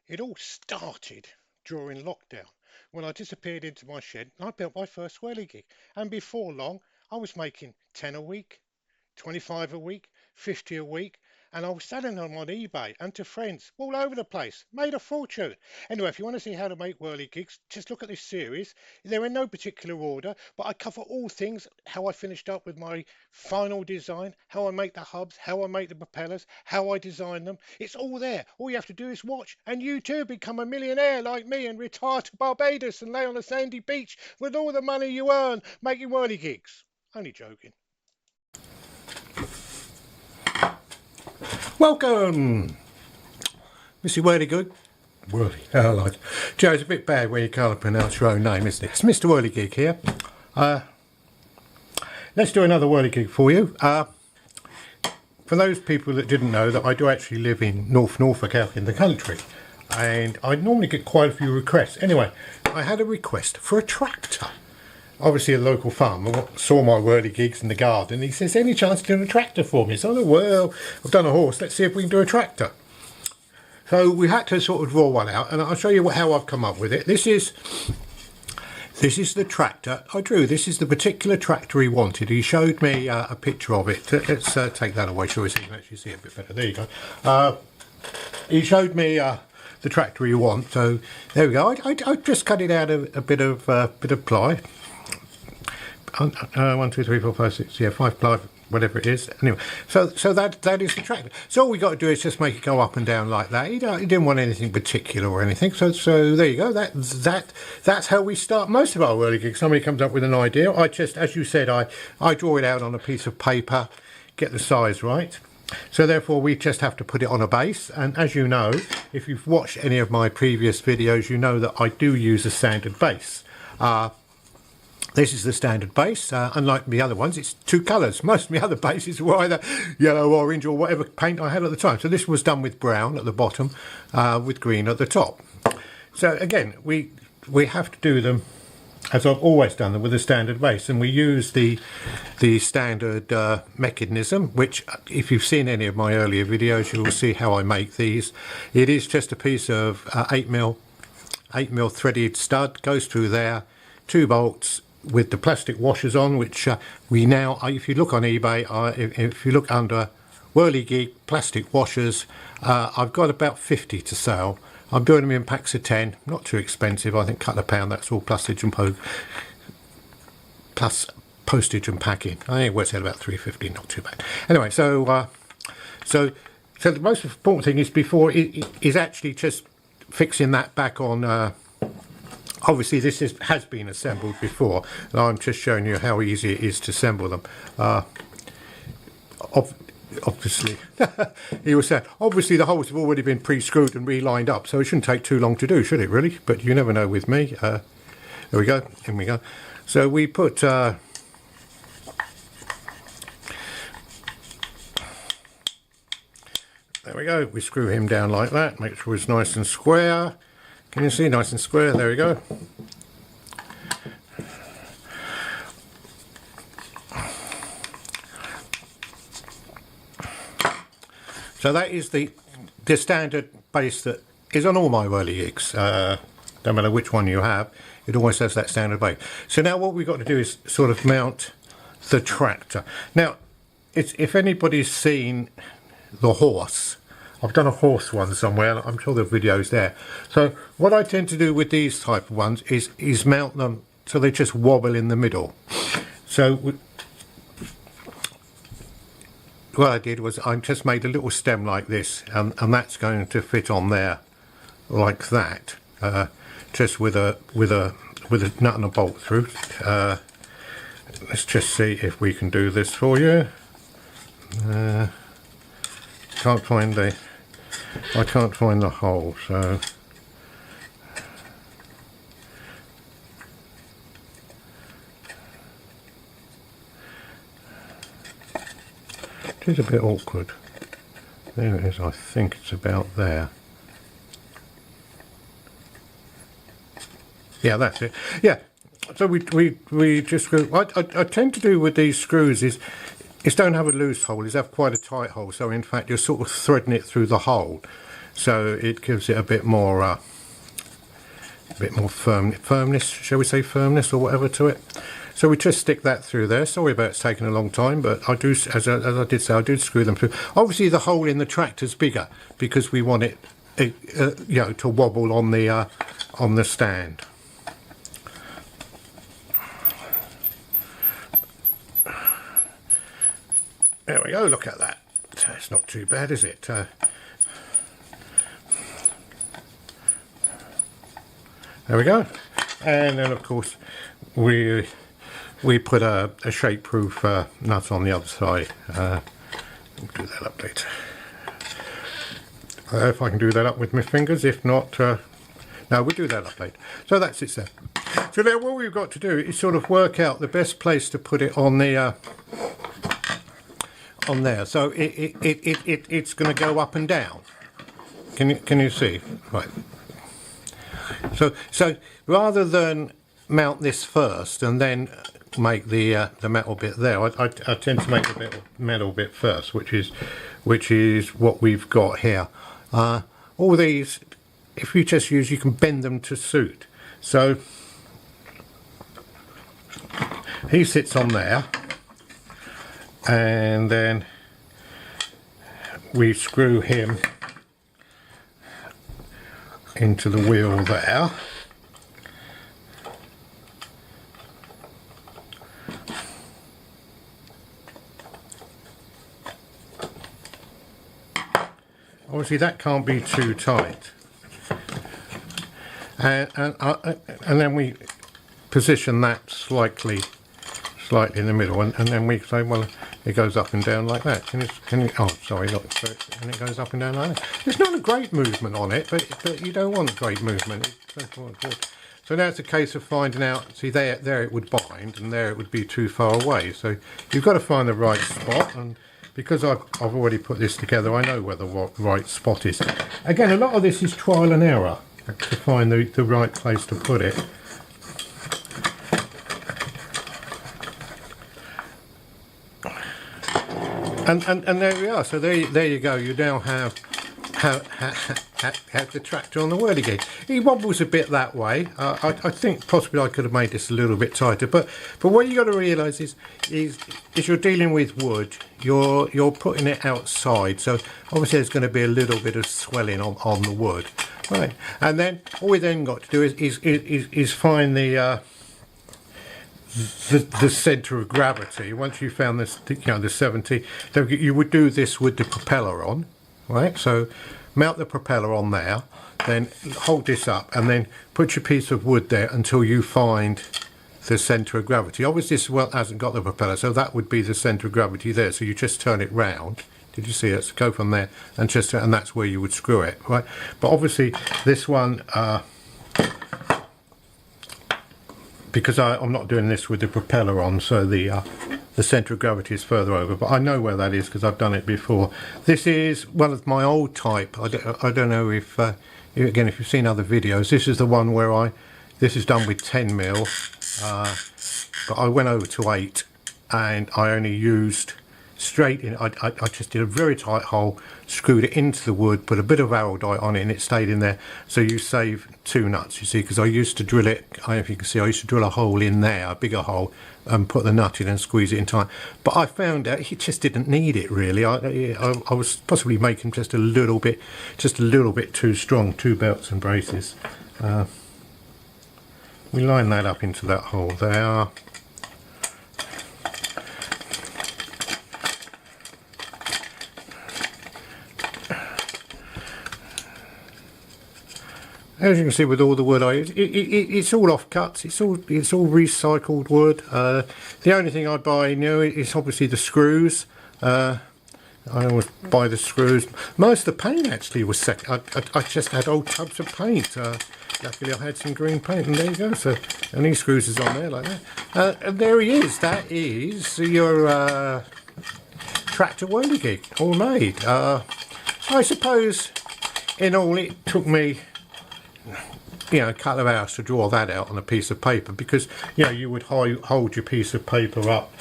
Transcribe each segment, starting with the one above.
It all started during lockdown when I disappeared into my shed and I built my first whirligig. And before long, I was making 10 a week, 25 a week, 50 a week, and I was selling them on eBay and to friends all over the place. Made a fortune. Anyway, if you want to see how to make whirligigs, just look at this series. They're in no particular order, but I cover all things: how I finished up with my final design, how I make the hubs, how I make the propellers, how I design them. It's all there. All you have to do is watch, and you too become a millionaire like me and retire to Barbados and lay on a sandy beach with all the money you earn making whirligigs. Only joking. Welcome, Mr. Whirligig. Whirly, I like it. Joe, it's a bit bad when you can't pronounce your own name, isn't it? It's Mr. Whirligig here. Let's do another whirligig for you. For those people that didn't know, that I do actually live in North Norfolk out in the country, and I normally get quite a few requests. Anyway, I had a request for a tractor. Obviously a local farmer saw my whirligigs in the garden. He says, any chance of doing a tractor for me? So I thought, well, I've done a horse, let's see if we can do a tractor. So we had to sort of draw one out, and I'll show you how I've come up with it. This is the tractor I drew. This is the particular tractor he wanted. He showed me a picture of it. Let's take that away, shall we, so you can actually see it a bit better. There you go. He showed me the tractor he wants. So there we go. I just cut it out a bit of ply. 1, 2, 3, 4, 5, 6, yeah, 5 ply, whatever it is. Anyway, so that is the tractor. So all we got to do is just make it go up and down like that. He didn't want anything particular or anything. So there you go. That's how we start most of our whirligigs. Somebody comes up with an idea. I just, as you said, I draw it out on a piece of paper, get the size right. So therefore we just have to put it on a base, and as you know, if you've watched any of my previous videos, you know that I do use a standard base. This is the standard base. Unlike the other ones, it's 2 colours. Most of the other bases were either yellow, orange, or whatever paint I had at the time. So this was done with brown at the bottom, with green at the top. So again, we have to do them as I've always done them, with a standard base, and we use the standard mechanism, which if you've seen any of my earlier videos, you will see how I make these. It is just a piece of 8mm threaded stud, goes through there, 2 bolts with the plastic washers on, which we now, if you look on eBay, if you look under whirligig plastic washers, I've got about 50 to sell. I'm doing them in packs of 10, not too expensive. I think cut a pound, that's all postage and plus postage and packing. I think it works out about $3.50, not too bad. Anyway, so the most important thing is is actually just fixing that back on. Obviously this has been assembled before, and I'm just showing you how easy it is to assemble them. Obviously, he was saying, obviously the holes have already been pre-screwed and re-lined up, so it shouldn't take too long to do, should it really? But you never know with me. There we go, in we go. So we put there we go, we screw him down like that, make sure it's nice and square. Can you see, nice and square? There we go. So that is the standard base that is on all my whirligigs. Don't matter which one you have, it always has that standard base. So now what we've got to do is sort of mount the tractor. Now, if anybody's seen the horse, I've done a horse one somewhere, I'm sure the video's there. So what I tend to do with these type of ones is mount them so they just wobble in the middle. So what I did was I just made a little stem like this, and that's going to fit on there like that, just with a nut and a bolt through. Let's just see if we can do this for you. I can't find the hole, so it is a bit awkward. There it is, I think it's about there. Yeah, that's it. Yeah, so we just screw. What I tend to do with these screws is don't have a loose hole, is have quite a tight hole, so in fact you're sort of threading it through the hole. so it gives it a bit more firmness, shall we say, firmness or whatever to it. So we just stick that through there. Sorry about it's taking a long time, but I do, as I did say, I do screw them through. Obviously the hole in the tractor's bigger because we want it, you know, to wobble on the stand. There we go, look at that. It's not too bad, is it? There we go. And then of course we put a shape-proof nut on the other side. We'll do that up later. If I can do that up with my fingers, if not, no, we'll do that up later. So that's it there. So now what we've got to do is sort of work out the best place to put it on the on there. So it's going to go up and down. Can you see? Right. So rather than mount this first and then make the metal bit there, I tend to make the metal bit first, which is what we've got here. All these, if you just use, you can bend them to suit. So he sits on there, and then we screw him into the wheel there. Obviously that can't be too tight, and then we position that slightly in the middle, and then we say, well, it goes up and down like that. Can you, oh sorry, not so, and it goes up and down like that. There's not a great movement on it, but you don't want a great movement. So now it's a case of finding out. See, there it would bind, and there it would be too far away. So you've got to find the right spot, and because I've already put this together, I know where the right spot is. Again, a lot of this is trial and error to find the right place to put it. And there we are. So there you go. You now have the tractor on the whirligig. He wobbles a bit that way. I think possibly I could have made this a little bit tighter. But what you got to realise is you're dealing with wood. You're putting it outside. So obviously there's going to be a little bit of swelling on the wood, right? And then all we then got to do is find the centre of gravity. Once you found this, the 70, you would do this with the propeller on, right? So mount the propeller on there, then hold this up, and then put your piece of wood there until you find the centre of gravity. Obviously this one hasn't got the propeller, so that would be the centre of gravity there. So you just turn it round. Did you see it? So go from there and that's where you would screw it, right? But obviously this one, because I'm not doing this with the propeller on, so the centre of gravity is further over, but I know where that is because I've done it before. This is one of my old type. I don't know if again, if you've seen other videos, this is the one where this is done with 10mm, but I went over to 8 and I only used straight in. I just did a very tight hole, screwed it into the wood, put a bit of araldite on it, and it stayed in there. So you save 2 nuts, you see, because I used to drill it, I don't know if you can see, I used to drill a hole in there, a bigger hole, and put the nut in and squeeze it in tight. But I found out he just didn't need it really. I was possibly making just a little bit too strong, 2 belts and braces. We line that up into that hole there. As you can see with all the wood I use, it's all offcuts, it's all recycled wood. The only thing I buy new is obviously the screws. I always buy the screws. Most of the paint actually was second. I just had old tubs of paint. Luckily I had some green paint, and there you go. So, and these screws is on there like that. And there he is. That is your tractor whirligig, all made. I suppose in all it took me a couple of hours to draw that out on a piece of paper, because you would hold your piece of paper up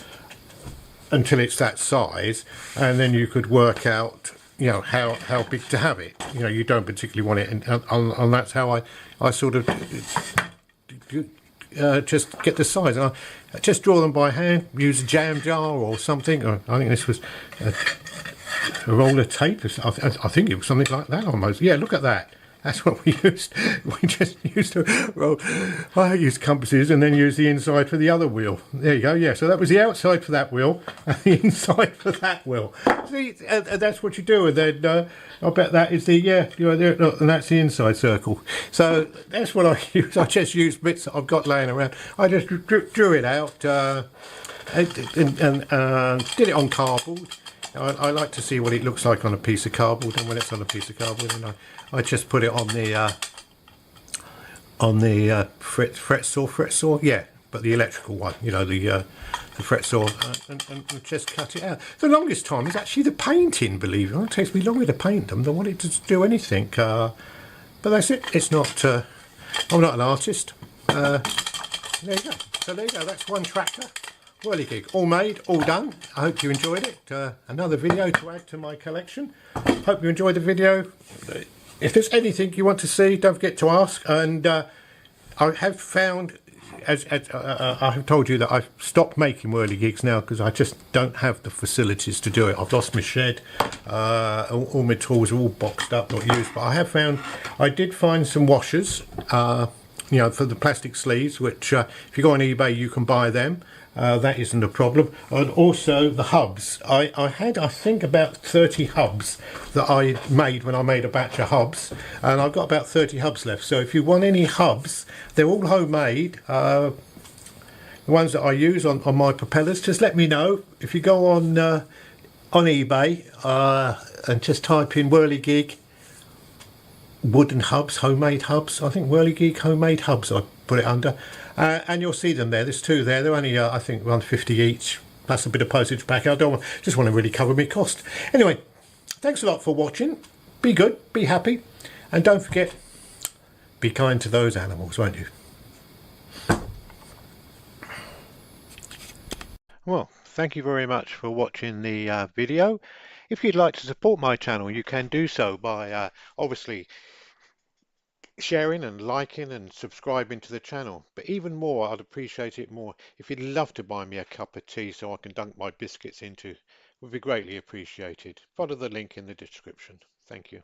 until it's that size, and then you could work out you know, how big to have it. You know, you don't particularly want it, and that's how I sort of just get the size. And I just draw them by hand, use a jam jar or something. Or I think this was a roll of tape. I think it was something like that almost. Yeah, look at that. That's what we used. We just used to roll. I used compasses and then used the inside for the other wheel. There you go. Yeah, so that was the outside for that wheel and the inside for that wheel. See, that's what you do. And then I bet that is the, yeah, you know, there, look, and that's the inside circle. So that's what I use. I just used bits that I've got laying around. I just drew it out and did it on cardboard. I like to see what it looks like on a piece of cardboard, and when it's on a piece of cardboard, and I just put it on the fret saw, yeah, but the electrical one, you know, the fret saw, and just cut it out. The longest time is actually the painting, believe it or not. It takes me longer to paint them than what it to do anything. But that's it. It's not. I'm not an artist. There you go. So there you go. That's one tractor. Whirligig, all made, all done. I hope you enjoyed it. Another video to add to my collection. Hope you enjoyed the video. If there's anything you want to see, don't forget to ask. And I have found, as I have told you, that I've stopped making whirligigs now because I just don't have the facilities to do it. I've lost my shed. All my tools are all boxed up, not used. But I did find some washers, you know, for the plastic sleeves, which if you go on eBay, you can buy them. That isn't a problem. And also the hubs. I had, I think, about 30 hubs that I made when I made a batch of hubs, and I've got about 30 hubs left. So if you want any hubs, they're all homemade. The ones that I use on my propellers, just let me know. If you go on eBay and just type in Whirligig wooden hubs, homemade hubs. I think Whirligig homemade hubs I put it under. And you'll see them there. There's two there. They're only, I think, £1.50 each. Plus a bit of postage back. I just want to really cover my cost. Anyway, thanks a lot for watching. Be good, be happy, and don't forget, be kind to those animals, won't you? Well, thank you very much for watching the video. If you'd like to support my channel, you can do so by obviously sharing and liking and subscribing to the channel. But even more, I'd appreciate it more if you'd love to buy me a cup of tea so I can dunk my biscuits into. It would be greatly appreciated. Follow the link in the description. Thank you.